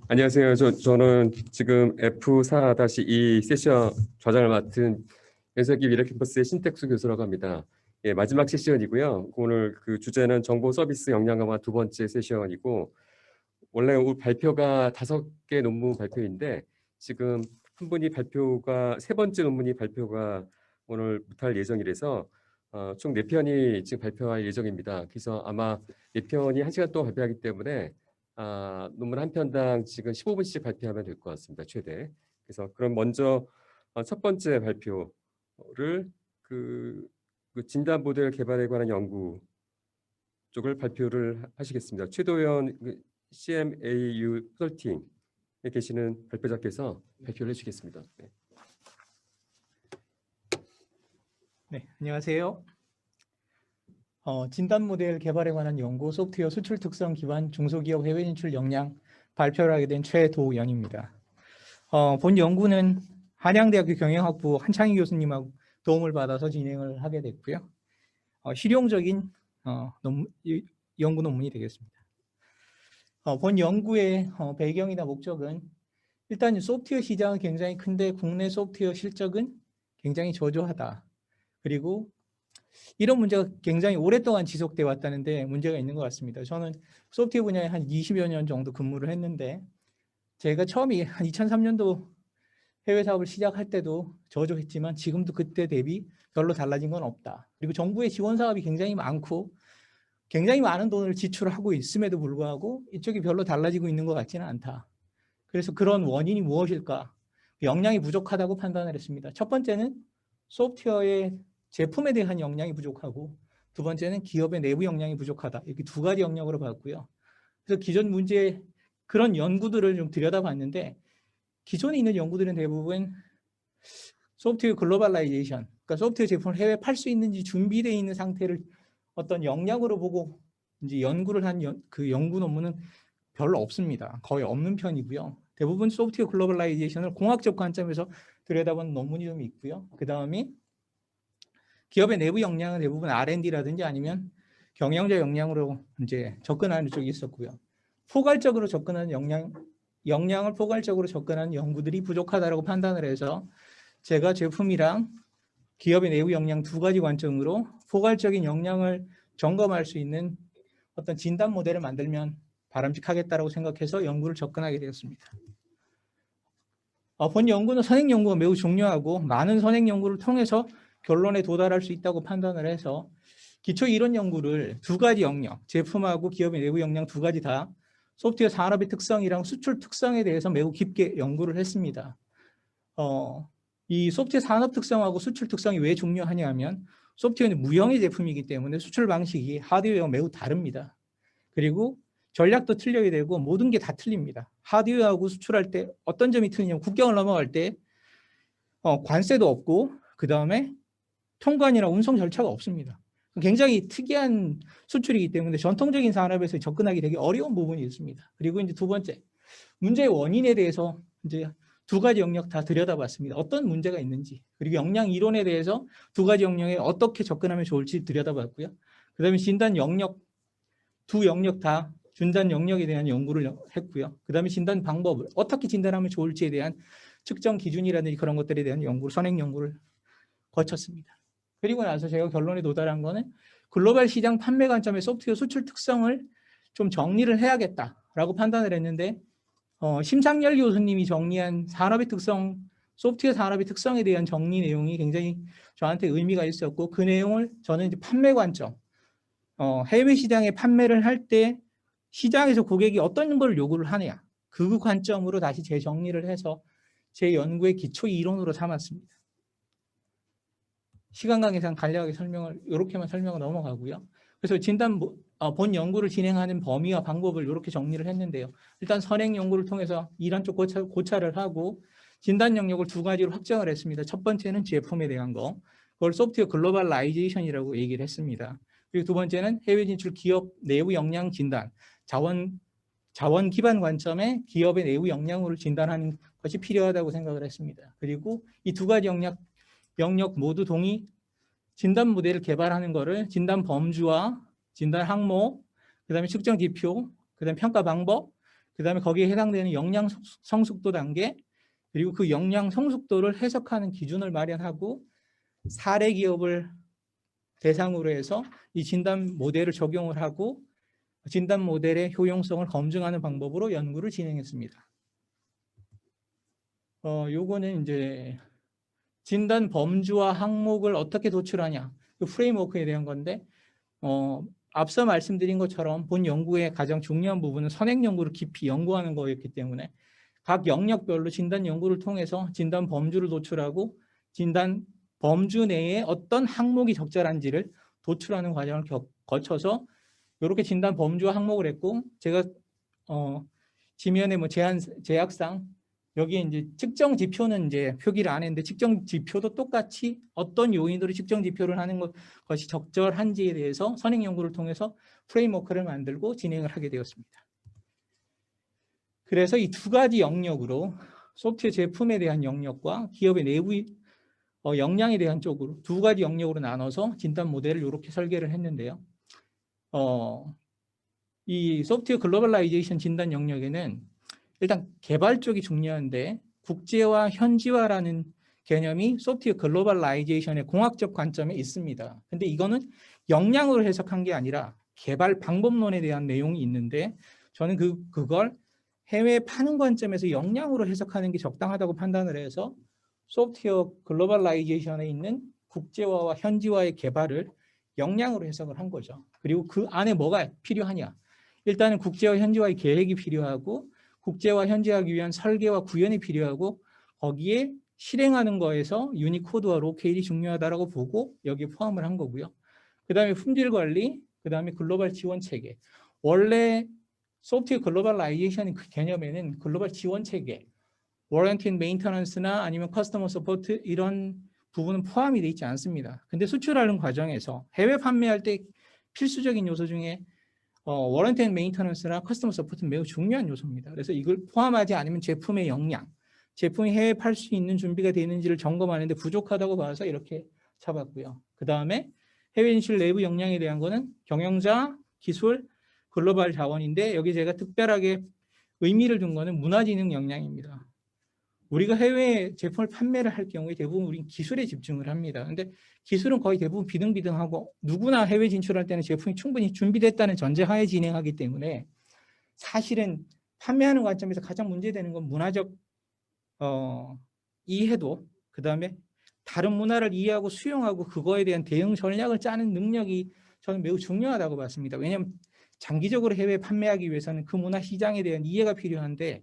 안녕하세요. 저는 지금 F4-2 세션 좌장을 맡은 연세기 미래 캠퍼스의 신택수 교수라고 합니다. 예, 마지막 세션이고요. 오늘 그 주제는 정보 서비스 역량 강화 두 번째 세션이고, 원래 오늘 발표가 5개 논문 발표인데 지금 한 분이 세 번째 논문이 발표가 오늘 못할 예정이라서 총 4편이 지금 발표할 예정입니다. 그래서 아마 4편이 1시간 동안 발표하기 때문에 논문 한 편당 지금 15분씩 발표하면 될 것 같습니다. 최대. 그래서 그럼 먼저 첫 번째 발표를 그 진단 모델 개발에 관한 연구 쪽을 발표를 하시겠습니다. 최도연 CMAU 컨설팅에 계시는 발표자께서 발표를 해주시겠습니다. 네. 네, 안녕하세요. 진단 모델 개발에 관한 연구 소프트웨어 수출 특성 기반 중소기업 해외 진출 역량 발표를 하게 된 최도연입니다. 본 연구는 한양대학교 경영학부 한창희 교수님하고 도움을 받아서 진행을 하게 됐고요. 실용적인 연구 논문이 되겠습니다. 본 연구의 배경이나 목적은 일단 소프트웨어 시장은 굉장히 큰데 국내 소프트웨어 실적은 굉장히 저조하다. 그리고 이런 문제가 굉장히 오랫동안 지속되어 왔다는데 문제가 있는 것 같습니다. 저는 소프트웨어 분야에 한 20여 년 정도 근무를 했는데 제가 처음에 한 2003년도 해외 사업을 시작할 때도 저조했지만 지금도 그때 대비 별로 달라진 건 없다. 그리고 정부의 지원 사업이 굉장히 많고 굉장히 많은 돈을 지출하고 있음에도 불구하고 이쪽이 별로 달라지고 있는 것 같지는 않다. 그래서 그런 원인이 무엇일까? 역량이 부족하다고 판단을 했습니다. 첫 번째는 소프트웨어의 제품에 대한 역량이 부족하고 두 번째는 기업의 내부 역량이 부족하다. 이렇게 두 가지 영역으로 봤고요. 그래서 기존 문제 그런 연구들을 좀 들여다봤는데 기존에 있는 연구들은 대부분 소프트웨어 글로벌라이제이션, 그러니까 소프트웨어 제품을 해외에 팔 수 있는지 준비되어 있는 상태를 어떤 역량으로 보고 이제 연구를 한 그 연구 논문은 별로 없습니다. 거의 없는 편이고요. 대부분 소프트웨어 글로벌라이제이션을 공학적 관점에서 들여다본 논문이 좀 있고요. 그 다음에 기업의 내부 역량은 대부분 R&D라든지 아니면 경영자 역량으로 이제 접근하는 쪽이 있었고요. 포괄적으로 접근하는 역량을 포괄적으로 접근하는 연구들이 부족하다고 판단을 해서 제가 제품이랑 기업의 내부 역량 두 가지 관점으로 포괄적인 역량을 점검할 수 있는 어떤 진단 모델을 만들면 바람직하겠다고 생각해서 연구를 접근하게 되었습니다. 본 연구는 선행 연구가 매우 중요하고 많은 선행 연구를 통해서 결론에 도달할 수 있다고 판단을 해서 기초 이론 연구를 두 가지 영역, 제품하고 기업의 내부 역량 두 가지 다 소프트웨어 산업의 특성이랑 수출 특성에 대해서 매우 깊게 연구를 했습니다. 이 소프트웨어 산업 특성하고 수출 특성이 왜 중요하냐 하면 소프트웨어는 무형의 제품이기 때문에 수출 방식이 하드웨어와 매우 다릅니다. 그리고 전략도 틀려야 되고 모든 게 다 틀립니다. 하드웨어하고 수출할 때 어떤 점이 틀리냐면 국경을 넘어갈 때 관세도 없고 그 다음에 통관이나 운송 절차가 없습니다. 굉장히 특이한 수출이기 때문에 전통적인 산업에서 접근하기 되게 어려운 부분이 있습니다. 그리고 이제 두 번째, 문제의 원인에 대해서 이제 두 가지 영역 다 들여다봤습니다. 어떤 문제가 있는지, 그리고 역량 이론에 대해서 두 가지 영역에 어떻게 접근하면 좋을지 들여다봤고요. 그 다음에 진단 영역, 두 영역 다 진단 영역에 대한 연구를 했고요. 그 다음에 진단 방법을 어떻게 진단하면 좋을지에 대한 측정 기준이라든지 그런 것들에 대한 연구를, 선행 연구를 거쳤습니다. 그리고 나서 제가 결론에 도달한 거는 글로벌 시장 판매 관점의 소프트웨어 수출 특성을 좀 정리를 해야겠다라고 판단을 했는데 심상열 교수님이 정리한 산업의 특성, 소프트웨어 산업의 특성에 대한 정리 내용이 굉장히 저한테 의미가 있었고 그 내용을 저는 이제 판매 관점, 해외 시장에 판매를 할 때 시장에서 고객이 어떤 걸 요구를 하느냐 그 관점으로 다시 재정리를 해서 제 연구의 기초 이론으로 삼았습니다. 시간 관계상 간략하게 이렇게만 설명을 넘어가고요. 그래서 본 연구를 진행하는 범위와 방법을 이렇게 정리를 했는데요. 일단 선행 연구를 통해서 이런 쪽 고찰을 하고 진단 영역을 두 가지로 확정을 했습니다. 첫 번째는 제품에 대한 거, 그걸 소프트웨어 글로벌라이제이션이라고 얘기를 했습니다. 그리고 두 번째는 해외 진출 기업 내부 역량 진단, 자원 기반 관점의 기업의 내부 역량으로 진단하는 것이 필요하다고 생각을 했습니다. 그리고 이 두 가지 영역 모두 동의 진단 모델을 개발하는 거를 진단 범주와 진단 항목, 그 다음에 측정 지표, 그 다음에 평가 방법, 그다음에 거기에 해당되는 역량 성숙도 단계, 그리고 그 역량 성숙도를 해석하는 기준을 마련하고 사례 기업을 대상으로 해서 이 진단 모델을 적용을 하고 진단 모델의 효용성을 검증하는 방법으로 연구를 진행했습니다. 요거는 이제 진단 범주와 항목을 어떻게 도출하냐, 그 프레임워크에 대한 건데, 앞서 말씀드린 것처럼 본 연구의 가장 중요한 부분은 선행 연구를 깊이 연구하는 거였기 때문에 각 영역별로 진단 연구를 통해서 진단 범주를 도출하고 진단 범주 내에 어떤 항목이 적절한지를 도출하는 과정을 거쳐서 이렇게 진단 범주와 항목을 했고, 제가 지면에 뭐 제약상 여기에 이제 측정 지표는 이제 표기를 안 했는데 측정 지표도 똑같이 어떤 요인으로 측정 지표를 하는 것이 적절한지에 대해서 선행 연구를 통해서 프레임워크를 만들고 진행을 하게 되었습니다. 그래서 이 두 가지 영역으로 소프트웨어 제품에 대한 영역과 기업의 내부 역량에 대한 쪽으로 두 가지 영역으로 나눠서 진단 모델을 이렇게 설계를 했는데요. 이 소프트웨어 글로벌라이제이션 진단 영역에는 일단 개발 쪽이 중요한데 국제화, 현지화라는 개념이 소프트웨어 글로벌라이제이션의 공학적 관점에 있습니다. 근데 이거는 역량으로 해석한 게 아니라 개발 방법론에 대한 내용이 있는데 저는 그걸 해외에 파는 관점에서 역량으로 해석하는 게 적당하다고 판단을 해서 소프트웨어 글로벌라이제이션에 있는 국제화와 현지화의 개발을 역량으로 해석을 한 거죠. 그리고 그 안에 뭐가 필요하냐? 일단은 국제화, 현지화의 계획이 필요하고 국제화, 현지화하기 위한 설계와 구현이 필요하고 거기에 실행하는 거에서 유니코드와 로케일이 중요하다고 보고 여기에 포함을 한 거고요. 그 다음에 품질 관리, 그 다음에 글로벌 지원 체계. 원래 소프트웨어 글로벌라이제이션 그 개념에는 글로벌 지원 체계, 워런티 앤 메인터넌스나 아니면 커스터머 서포트 이런 부분은 포함이 되어 있지 않습니다. 근데 수출하는 과정에서 해외 판매할 때 필수적인 요소 중에 워런티 앤 메인터넌스나 커스터머 서포트는 매우 중요한 요소입니다. 그래서 이걸 포함하지 않으면 제품의 역량, 제품이 해외에 팔 수 있는 준비가 되어 있는지를 점검하는데 부족하다고 봐서 이렇게 잡았고요. 그 다음에 해외 진출 내부 역량에 대한 거는 경영자, 기술, 글로벌 자원인데 여기 제가 특별하게 의미를 둔 거는 문화진흥 역량입니다. 우리가 해외에 제품을 판매를 할 경우에 대부분 우리는 기술에 집중을 합니다. 근데 기술은 거의 대부분 비등비등하고 누구나 해외 진출할 때는 제품이 충분히 준비됐다는 전제하에 진행하기 때문에 사실은 판매하는 관점에서 가장 문제되는 건 문화적 이해도, 그 다음에 다른 문화를 이해하고 수용하고 그거에 대한 대응 전략을 짜는 능력이 저는 매우 중요하다고 봤습니다. 왜냐하면 장기적으로 해외에 판매하기 위해서는 그 문화 시장에 대한 이해가 필요한데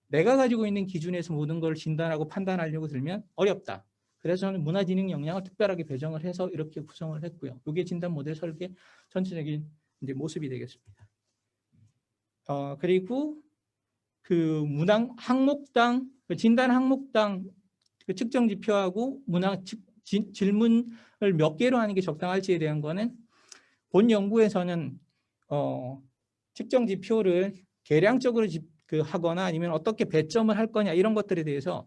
내가 가지고 있는 기준에서 모든 걸 진단하고 판단하려고 들면 어렵다. 그래서 저는 문화진흥 역량을 특별하게 배정을 해서 이렇게 구성을 했고요. 이게 진단 모델 설계 전체적인 이제 모습이 되겠습니다. 그리고 그 문항 항목당 진단 항목당 그 측정 지표하고 문항 질문을 몇 개로 하는 게 적당할지에 대한 거는 본 연구에서는 측정 지표를 계량적으로 하거나 아니면 어떻게 배점을 할 거냐 이런 것들에 대해서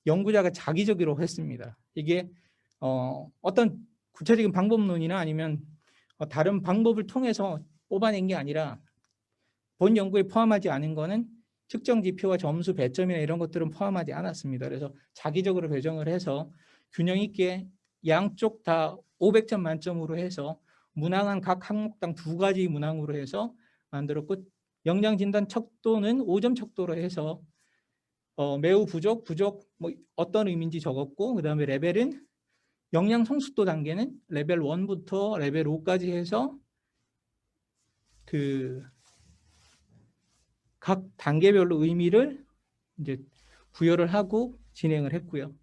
연구자가 자기적으로 했습니다. 이게 어떤 구체적인 방법론이나 아니면 다른 방법을 통해서 뽑아낸 게 아니라 본 연구에 포함하지 않은 거는 측정 지표와 점수 배점이나 이런 것들은 포함하지 않았습니다. 그래서 자기적으로 배정을 해서 균형 있게 양쪽 다 500점 만점으로 해서 문항은 각 항목당 2가지 문항으로 해서 만들었고 역량 진단 척도는 5점 척도로 해서 매우 부족 뭐 어떤 의미인지 적었고 그 다음에 레벨은 역량 성숙도 단계는 레벨 1부터 레벨 5까지 해서 그 각 단계별로 의미를 이제 부여를 하고 진행을 했고요.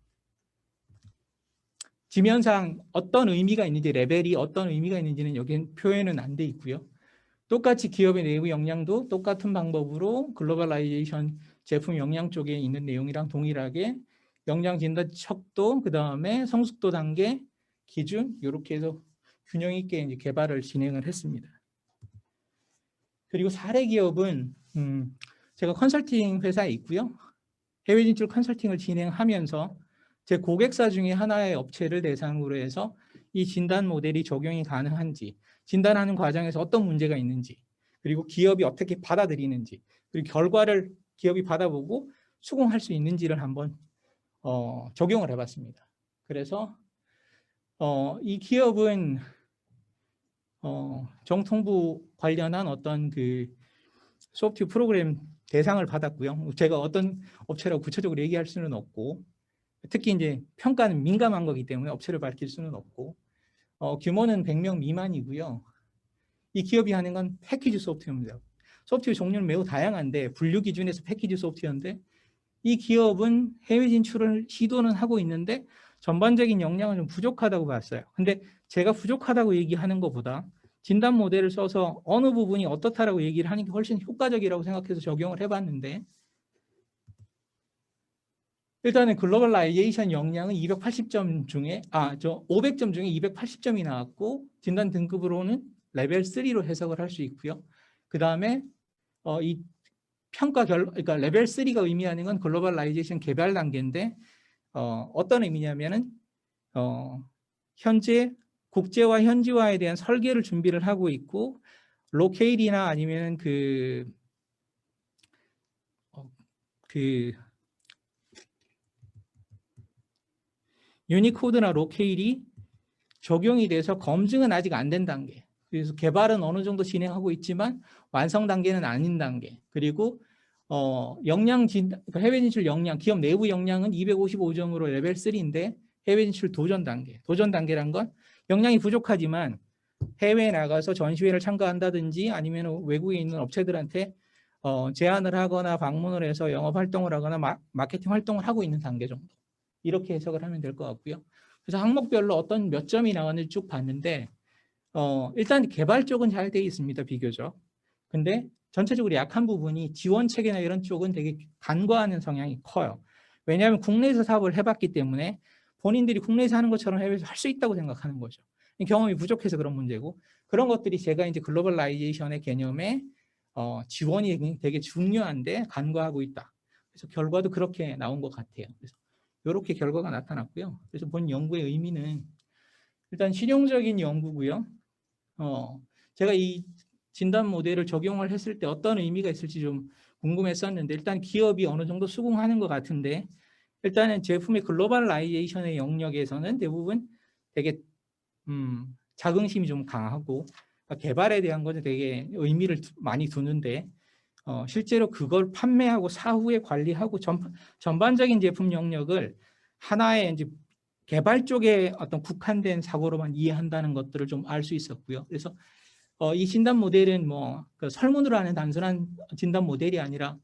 지면상 어떤 의미가 있는지 레벨이 어떤 의미가 있는지는 여기는 표현은 안 돼 있고요. 똑같이 기업의 내부 역량도 똑같은 방법으로 글로벌라이제이션 제품 역량 쪽에 있는 내용이랑 동일하게 역량 진단 척도, 그 다음에 성숙도 단계, 기준 이렇게 해서 균형 있게 이제 개발을 진행을 했습니다. 그리고 사례 기업은 제가 컨설팅 회사에 있고요. 해외 진출 컨설팅을 진행하면서 제 고객사 중에 하나의 업체를 대상으로 해서 이 진단 모델이 적용이 가능한지, 진단하는 과정에서 어떤 문제가 있는지, 그리고 기업이 어떻게 받아들이는지, 그리고 결과를 기업이 받아보고 수긍할 수 있는지를 한번 적용을 해봤습니다. 그래서 이 기업은 정통부 관련한 어떤 그 소프트웨어 프로그램 대상을 받았고요. 제가 어떤 업체라고 구체적으로 얘기할 수는 없고, 특히 이제 평가는 민감한 거기 때문에 업체를 밝힐 수는 없고, 규모는 100명 미만이고요. 이 기업이 하는 건 패키지 소프트웨어입니다. 소프트웨어 종류는 매우 다양한데 분류 기준에서 패키지 소프트웨어인데, 이 기업은 해외 진출을 시도는 하고 있는데 전반적인 역량은 좀 부족하다고 봤어요. 근데 제가 부족하다고 얘기하는 것보다 진단 모델을 써서 어느 부분이 어떻다라고 얘기를 하는 게 훨씬 효과적이라고 생각해서 적용을 해봤는데, 일단은 글로벌라이제이션 역량은 280점 중에 500점 중에 280점이 나왔고, 진단 등급으로는 레벨 3로 해석을 할 수 있고요. 그 다음에 이 그러니까 레벨 3가 의미하는 건 글로벌라이제이션 개발 단계인데, 어떤 의미냐면은 현재 국제화 현지화에 대한 설계를 준비를 하고 있고, 로케일이나 아니면 그 유니코드나 로케일이 적용이 돼서 검증은 아직 안 된 단계. 그래서 개발은 어느 정도 진행하고 있지만 완성 단계는 아닌 단계. 그리고 그러니까 해외 진출 역량, 기업 내부 역량은 255점으로 레벨 3인데 해외 진출 도전 단계. 도전 단계란 건 역량이 부족하지만 해외에 나가서 전시회를 참가한다든지 아니면 외국에 있는 업체들한테 제안을 하거나 방문을 해서 영업 활동을 하거나 마케팅 활동을 하고 있는 단계 정도. 이렇게 해석을 하면 될 것 같고요. 그래서 항목별로 어떤 몇 점이 나왔는지 쭉 봤는데, 일단 개발 쪽은 잘 돼 있습니다, 비교적. 근데 전체적으로 약한 부분이 지원 체계나 이런 쪽은 되게 간과하는 성향이 커요. 왜냐하면 국내에서 사업을 해봤기 때문에 본인들이 국내에서 하는 것처럼 해외에서 할 수 있다고 생각하는 거죠. 경험이 부족해서 그런 문제고, 그런 것들이 제가 이제 글로벌라이제이션의 개념에 지원이 되게 중요한데 간과하고 있다. 그래서 결과도 그렇게 나온 것 같아요. 그래서 이렇게 결과가 나타났고요. 그래서 본 연구의 의미는 일단 실용적인 연구고요. 제가 이 진단 모델을 적용을 했을 때 어떤 의미가 있을지 좀 궁금했었는데, 일단 기업이 어느 정도 수긍하는 것 같은데, 일단은 제품의 글로벌라이제이션의 영역에서는 대부분 되게 자긍심이 좀 강하고, 그러니까 개발에 대한 것은 되게 의미를 많이 두는데, 실제로 그걸 판매하고 사후에 관리하고 전반적인 제품 영역을 하나의 이제 개발 쪽에 어떤 국한된 사고로만 이해한다는 것들을 좀 알 수 있었고요. 그래서 이 진단 모델은 그 설문으로 하는 단순한 진단 모델이 아니라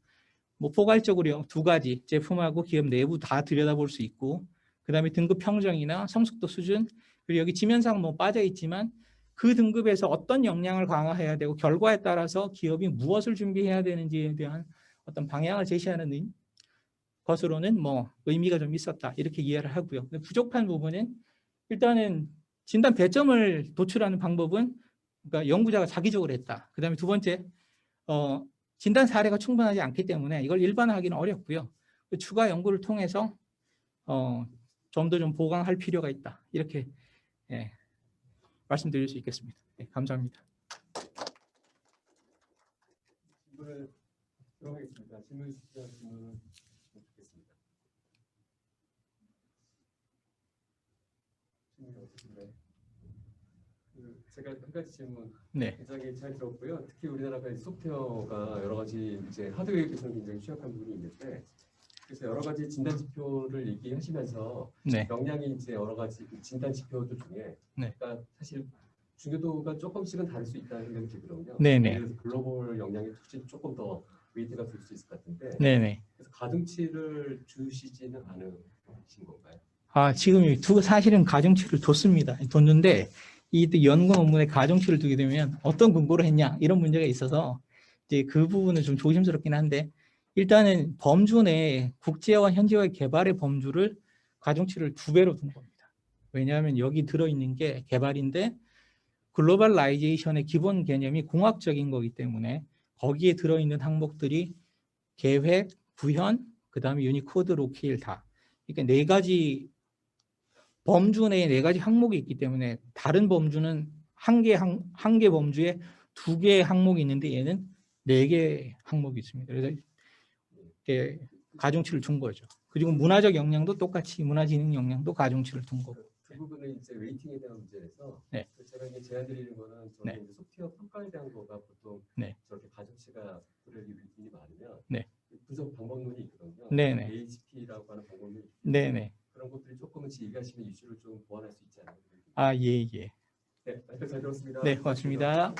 포괄적으로 두 가지 제품하고 기업 내부 다 들여다볼 수 있고, 그다음에 등급 평정이나 성숙도 수준, 그리고 여기 지면상 빠져 있지만 그 등급에서 어떤 역량을 강화해야 되고 결과에 따라서 기업이 무엇을 준비해야 되는지에 대한 어떤 방향을 제시하는 것으로는 의미가 좀 있었다, 이렇게 이해를 하고요. 부족한 부분은 일단은 진단 배점을 도출하는 방법은, 그러니까 연구자가 자기적으로 했다. 그다음에 두 번째, 진단 사례가 충분하지 않기 때문에 이걸 일반화하기는 어렵고요. 추가 연구를 통해서 좀 더 좀 보강할 필요가 있다, 이렇게 말씀드릴 수 있겠습니다. 감사합니다. 질문을 들어가겠습니다. 질문 주시면 질문 듣겠습니다. 질문이 없으신가요? 제가 한 가지 질문 굉장히 잘 들었고요. 특히 우리나라가 소프트웨어가 여러 가지 이제 하드웨어에 비해서는 굉장히 취약한 부분이 있는데, 그래서 여러 가지 진단 지표를 얘기하시면서 역량이 이제 여러 가지 진단 지표들 중에 그러니까 사실 중요도가 조금씩은 다를 수 있다는 생각이 들거든요. 그래서 글로벌 역량이 훨씬 조금 더 웨이트가 될 수 있을 것 같은데, 그래서 가중치를 주시지는 않으신 건가요? 지금 사실은 가중치를 뒀습니다. 뒀는데 이 연구 논문에 가중치를 두게 되면 어떤 근거로 했냐, 이런 문제가 있어서 이제 그 부분은 좀 조심스럽긴 한데, 일단은 범주 내에 국제화 현지화의 개발의 범주를 가중치를 2배로 둔 겁니다. 왜냐하면 여기 들어있는 게 개발인데 글로벌라이제이션의 기본 개념이 공학적인 거기 때문에 거기에 들어있는 항목들이 계획, 구현, 그 다음에 유니코드, 로케일 다. 그러니까 4가지 범주 내에 4가지 항목이 있기 때문에 다른 범주는 한 개 범주에 2개의 항목이 있는데 얘는 4개의 항목이 있습니다. 그래서 이렇게 가중치를 둔 거죠. 그리고 문화적 역량도 똑같이 문화진흥 역량도 가중치를 둔 거고. 그 부분은 이제 웨이팅에 대한 문제라서 네. 제가 이제 제안 드리는 거는 저는 네. 이제 소프트웨어 평가에 대한 거가 보통 네. 저렇게 가중치가 그럴 일이 많으면 네. 분석 방법론이 있거든요. 네네. AHP라고 하는 방법론이 있는데 네네. 그런 것들이 조금씩 얘기하시면 이슈를 좀 보완할 수 있지 않을까. 아, 예, 예. 네, 잘 들었습니다. 네, 고맙습니다.